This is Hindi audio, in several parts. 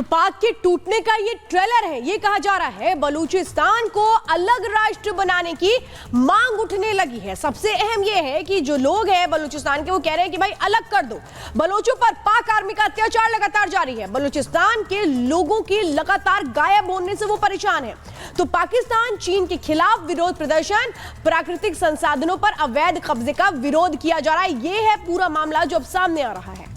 तो पाक के टूटने का ये ट्रेलर है। ये कहा जा रहा है बलूचिस्तान को अलग राष्ट्र बनाने की मांग उठने लगी है। सबसे अहम ये है कि जो लोग हैं बलूचिस्तान के वो कह रहे हैं कि भाई अलग कर दो। बलोचों पर पाक आर्मी का अत्याचार लगातार जारी है। बलूचिस्तान के लोगों के लगातार गायब होने से वो परेशान है। तो पाकिस्तान चीन के खिलाफ विरोध प्रदर्शन, प्राकृतिक संसाधनों पर अवैध कब्जे का विरोध किया जा रहा है। ये है पूरा मामला जो अब सामने आ रहा है।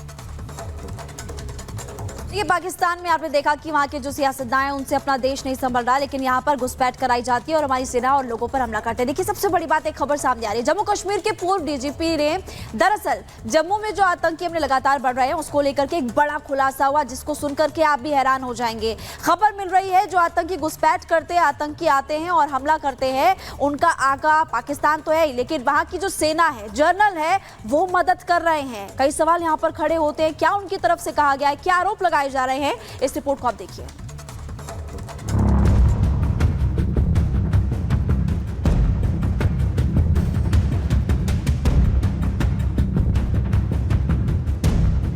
ये पाकिस्तान में आपने देखा कि वहाँ के जो सियासतदान हैं उनसे अपना देश नहीं संभल रहा, लेकिन यहाँ पर घुसपैठ कराई जाती है और हमारी सेना और लोगों पर हमला करते हैं। देखिए, सबसे बड़ी बात एक खबर सामने आ रही है। जम्मू कश्मीर के पूर्व डीजीपी ने दरअसल जम्मू में जो आतंकी हमले लगातार बढ़ रहे हैं उसको लेकर के एक बड़ा खुलासा हुआ, जिसको सुनकर के आप भी हैरान हो जाएंगे। खबर मिल रही है जो आतंकी घुसपैठ करते हैं, आतंकी आते हैं और हमला करते हैं, उनका आका पाकिस्तान तो है ही, लेकिन वहाँ की जो सेना है, जनरल है, वो मदद कर रहे हैं। कई सवाल यहाँ पर खड़े होते हैं, क्या उनकी तरफ से कहा गया है, क्या आरोप लगाए जा रहे हैं, इस रिपोर्ट को आप देखिए।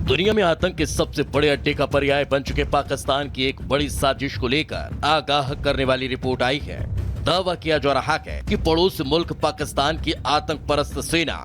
दुनिया में आतंक के सबसे बड़े अड्डे का पर्याय बन चुके पाकिस्तान की एक बड़ी साजिश को लेकर आगाह करने वाली रिपोर्ट आई है। दावा किया जा रहा है कि पड़ोसी मुल्क पाकिस्तान की आतंक परस्त सेना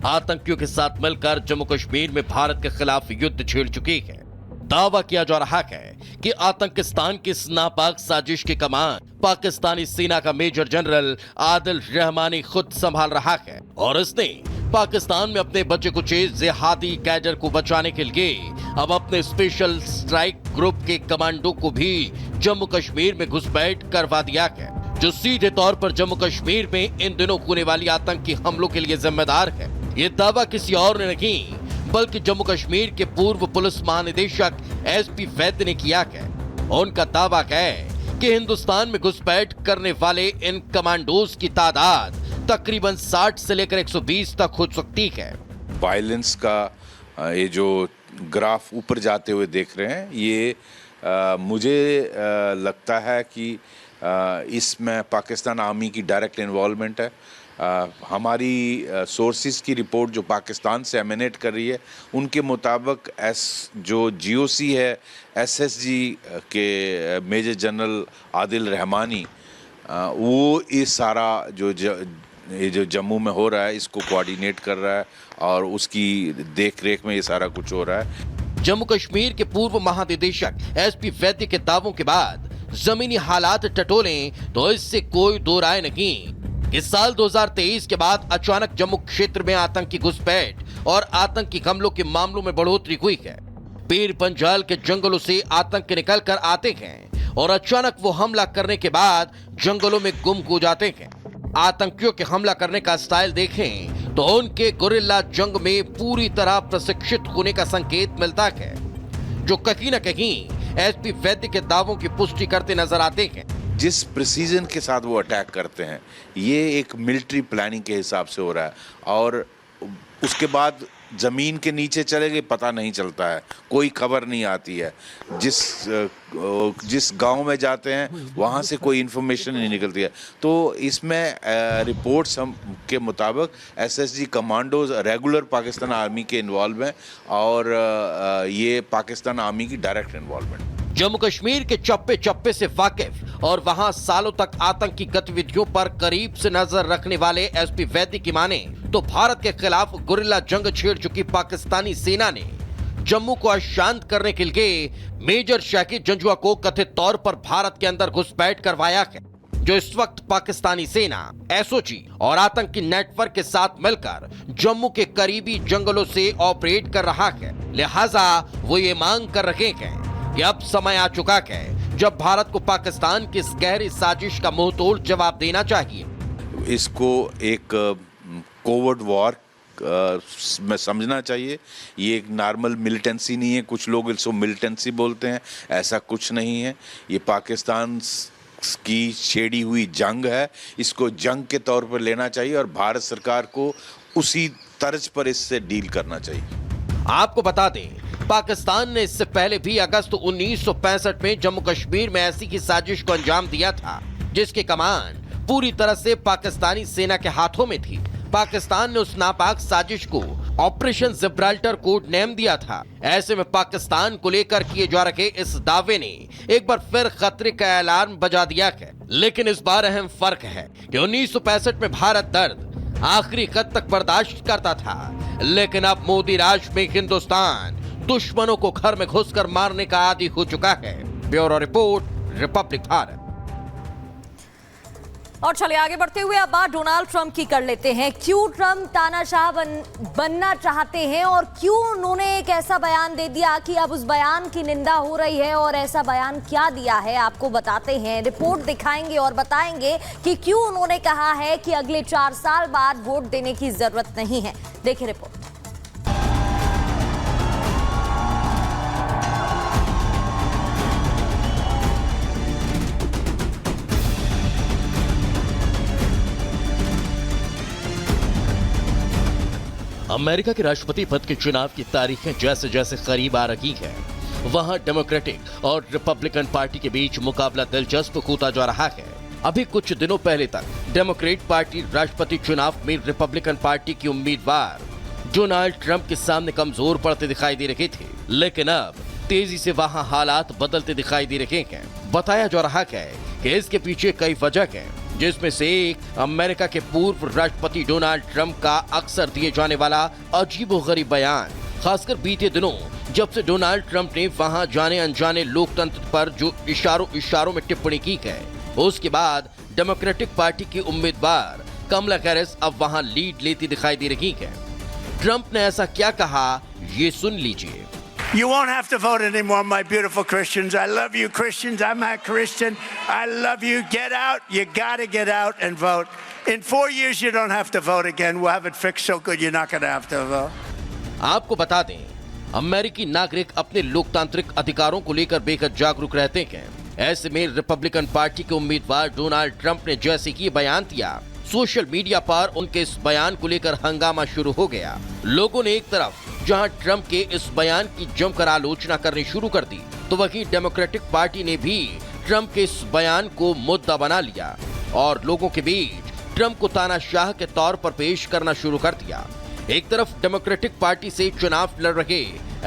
आतंकियों के साथ मिलकर जम्मू कश्मीर में भारत के खिलाफ युद्ध छेड़ चुकी है। दावा किया जा रहा है कि आतंकिस्तान की इस नापाक साजिश की कमान पाकिस्तानी सेना का मेजर जनरल आदिल रहमानी खुद संभाल रहा है और इसने पाकिस्तान में अपने बचे कुचे जिहादी कैडर को बचाने के लिए अब अपने स्पेशल स्ट्राइक ग्रुप के कमांडो को भी जम्मू कश्मीर में घुसपैठ करवा दिया है, जो सीधे तौर पर जम्मू कश्मीर में इन दिनों होने वाली आतंकी हमलों के लिए जिम्मेदार है। ये दावा किसी और ने नहीं बल्कि जम्मू कश्मीर के पूर्व पुलिस महानिदेशक एसपी वैद्य ने किया है। उनका दावा है कि हिंदुस्तान में घुसपैठ करने वाले इन कमांडोज की तादाद तकरीबन 60 से लेकर 120 तक हो सकती है। वायलेंस का ये जो ग्राफ ऊपर जाते हुए देख रहे हैं, ये मुझे लगता है कि इसमें पाकिस्तान आर्मी की डायरेक्ट इन्वॉल्वमेंट है। हमारी सोर्सेज की रिपोर्ट जो पाकिस्तान से एमिनेट कर रही है, उनके मुताबिक जो जीओसी है, एसएसजी के मेजर जनरल आदिल रहमानी, वो इस सारा ये जो जम्मू में हो रहा है इसको कोऑर्डिनेट कर रहा है और उसकी देख रेख में ये सारा कुछ हो रहा है। जम्मू कश्मीर के पूर्व महानिदेशक एसपी वैद्य के दावों के बाद जमीनी हालात टटोलें तो इससे कोई दो राय नहीं। इस साल 2023 के बाद अचानक जम्मू क्षेत्र में आतंकी घुसपैठ और आतंकी हमलों के मामलों में बढ़ोतरी हुई है। पीर पंजाल के जंगलों से आतंकी निकल कर आते हैं और अचानक वो हमला करने के बाद जंगलों में गुम हो जाते हैं। आतंकियों के हमला करने का स्टाइल देखें तो उनके गुरिल्ला जंग में पूरी तरह प्रशिक्षित होने का संकेत मिलता है, जो कहीं न कहीं एसपी वैद्य के दावों की पुष्टि करते नजर आते हैं। जिस प्रिसीजन के साथ वो अटैक करते हैं, ये एक मिलिट्री प्लानिंग के हिसाब से हो रहा है और उसके बाद जमीन के नीचे चले गए पता नहीं चलता है, कोई खबर नहीं आती है। जिस गांव में जाते हैं वहां से कोई इन्फॉर्मेशन नहीं निकलती है। तो इसमें रिपोर्ट्स हम के मुताबिक SSG commandos regular Pakistan army के इन्वॉल्व हैं और ये पाकिस्तान आर्मी की डायरेक्ट इन्वॉल्वमेंट। जम्मू कश्मीर के चप्पे चप्पे से वाकिफ और वहां सालों तक आतंकी गतिविधियों पर करीब से नजर रखने वाले एसपी वैद्य की माने तो भारत के खिलाफ गुरिल्ला जंग छेड़ चुकी पाकिस्तानी सेना ने जम्मू को अशांत करने के लिए मेजर शाकिर जंजुआ को कथित तौर पर भारत के अंदर घुसपैठ करवाया है, जो इस वक्त पाकिस्तानी सेना, एसओजी और आतंकी नेटवर्क के साथ मिलकर जम्मू के करीबी जंगलों से ऑपरेट कर रहा है। लिहाजा वो ये मांग कर रहे हैं कि अब समय आ चुका है जब भारत को पाकिस्तान की इस गहरी साजिश का मुंहतोड़ जवाब देना चाहिए। इसको एक कोवर्ड वॉर में समझना चाहिए। ये एक नॉर्मल मिलिटेंसी नहीं है। कुछ लोग इसको मिलिटेंसी बोलते हैं, ऐसा कुछ नहीं है। ये पाकिस्तान की छेड़ी हुई जंग है, इसको जंग के तौर पर लेना चाहिए और भारत सरकार को उसी तर्ज पर इससे डील करना चाहिए। आपको बता दें, पाकिस्तान ने इससे पहले भी अगस्त 1965 में जम्मू कश्मीर में ऐसी ही साजिश को अंजाम दिया था, जिसकी कमान पूरी तरह से पाकिस्तानी सेना के हाथों में थी। पाकिस्तान ने उस नापाक साजिश को ऑपरेशन जिब्राल्टर कोड नेम दिया था। ऐसे में पाकिस्तान को लेकर किए जा रहे इस दावे ने एक बार फिर खतरे का अलार्म बजा दिया है। लेकिन इस बार अहम फर्क है कि 1965 में भारत दर्द आखिरी कद तक बर्दाश्त करता था, लेकिन अब मोदी राज में हिंदुस्तान दुश्मनों को घर में घुसकर मारने का आदी हो चुका है। Bureau report, Republic Bharat. और चलिए आगे बढ़ते हुए अब बात डोनाल्ड ट्रंप की कर लेते हैं। क्यों ट्रंप तानाशाह बनना चाहते हैं और क्यों उन्होंने एक ऐसा बयान दे दिया कि अब उस बयान की निंदा हो रही है, और ऐसा बयान क्या दिया है आपको बताते हैं, रिपोर्ट दिखाएंगे और बताएंगे कि क्यों उन्होंने कहा है कि अगले 4 साल बाद वोट देने की जरूरत नहीं है। देखिए रिपोर्ट। अमेरिका के राष्ट्रपति पद के चुनाव की तारीखें जैसे जैसे करीब आ रही है, वहां डेमोक्रेटिक और रिपब्लिकन पार्टी के बीच मुकाबला दिलचस्प होता जा रहा है। अभी कुछ दिनों पहले तक डेमोक्रेट पार्टी राष्ट्रपति चुनाव में रिपब्लिकन पार्टी की उम्मीदवार डोनाल्ड ट्रंप के सामने कमजोर पड़ते दिखाई दे रहे थे, लेकिन अब तेजी से वहां हालात बदलते दिखाई दे रहे हैं। बताया जा रहा है कि इसके पीछे कई वजह हैं, जिसमें से एक अमेरिका के पूर्व राष्ट्रपति डोनाल्ड ट्रंप का अक्सर दिए जाने वाला अजीबोगरीब बयान, खासकर बीते दिनों जब से डोनाल्ड ट्रंप ने वहां जाने अनजाने लोकतंत्र पर जो इशारों में टिप्पणी की है। उसके बाद डेमोक्रेटिक पार्टी की उम्मीदवार कमला हैरिस अब वहां लीड लेती दिखाई दे रही है। ट्रंप ने ऐसा क्या कहा, ये सुन लीजिए। You won't have to vote anymore, my beautiful Christians. I love you, Christians. I'm a Christian. I love you. Get out. You got to get out and vote. In 4 years, you don't have to vote again. We'll have it fixed so good you're not going to have to vote. आपको बता दें, अमेरिकी नागरिक अपने लोकतांत्रिक अधिकारों को लेकर बेहद जागरूक रहते हैं। ऐसे में रिपब्लिकन पार्टी के उम्मीदवार डोनाल्ड ट्रंप ने जैसे कि बयान दिया, सोशल मीडिया पर उनके इस बयान को लेकर हंगामा शुरू हो गया। लोगों ने एक तरफ जहां ट्रंप के इस बयान की जमकर आलोचना करनी शुरू कर दी, तो वहीं डेमोक्रेटिक पार्टी ने भी ट्रंप के इस बयान को मुद्दा बना लिया और लोगों के बीच ट्रंप को तानाशाह के तौर पर पेश करना शुरू कर दिया। एक तरफ डेमोक्रेटिक पार्टी से चुनाव लड़ रहे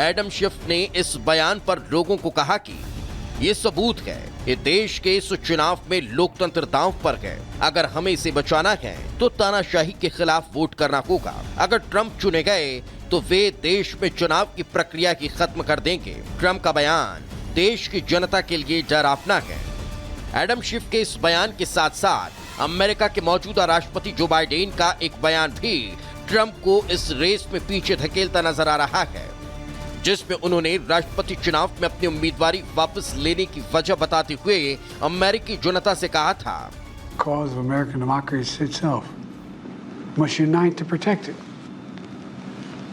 एडम शिफ ने इस बयान पर लोगों को कहा कि ये सबूत है कि देश के इस चुनाव में लोकतंत्र दांव पर है। अगर हमें इसे बचाना है तो तानाशाही के खिलाफ वोट करना होगा। अगर ट्रंप चुने गए तो वे देश में चुनाव की प्रक्रिया की खत्म कर देंगे। ट्रंप का बयान देश की जनता के लिए डरावना है। एडम शिफ के इस बयान के साथ साथ अमेरिका के मौजूदा राष्ट्रपति जो बाइडेन का एक बयान भी ट्रंप को इस रेस में पीछे धकेलता नजर आ रहा है, जिसमें उन्होंने राष्ट्रपति चुनाव में अपनी उम्मीदवारी वापस लेने की वजह बताते हुए अमेरिकी जनता से कहा था, cause of American democracy itself must unite to protect it.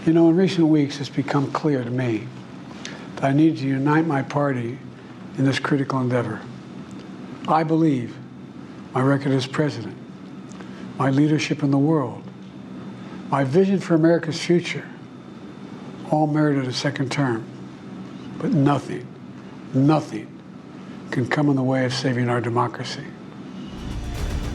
You know, in recent weeks, it's become clear to me that I need to unite my party in this critical endeavor. I believe my record as president, my leadership in the world, my vision for America's future, all merited a second term. But nothing can come in the way of saving our democracy.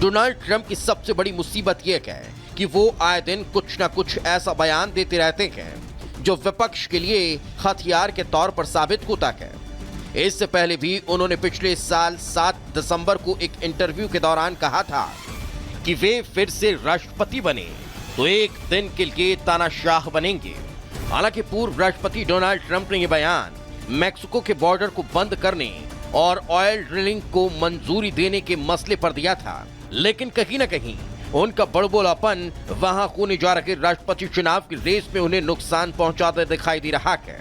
Donald Trump की सबसे बड़ी मुसीबत यह है कि वो आए दिन कुछ न कुछ ऐसा बयान देते रहते हैं जो विपक्ष के लिए हथियार के तौर पर साबित होता है। इससे पहले भी उन्होंने पिछले साल 7 दिसंबर को एक इंटरव्यू के दौरान कहा था कि वे फिर से राष्ट्रपति बने तो एक दिन के लिए तानाशाह बनेंगे। हालांकि पूर्व राष्ट्रपति डोनाल्ड ट्रंप ने यह बयान मैक्सिको के बॉर्डर को बंद करने और ऑयल ड्रिलिंग को मंजूरी देने के मसले पर दिया था, लेकिन कहीं न कहीं उनका बड़बोलापन वहां होने जा रहे राष्ट्रपति चुनाव की रेस में उन्हें नुकसान पहुंचाते दिखाई दे रहा है।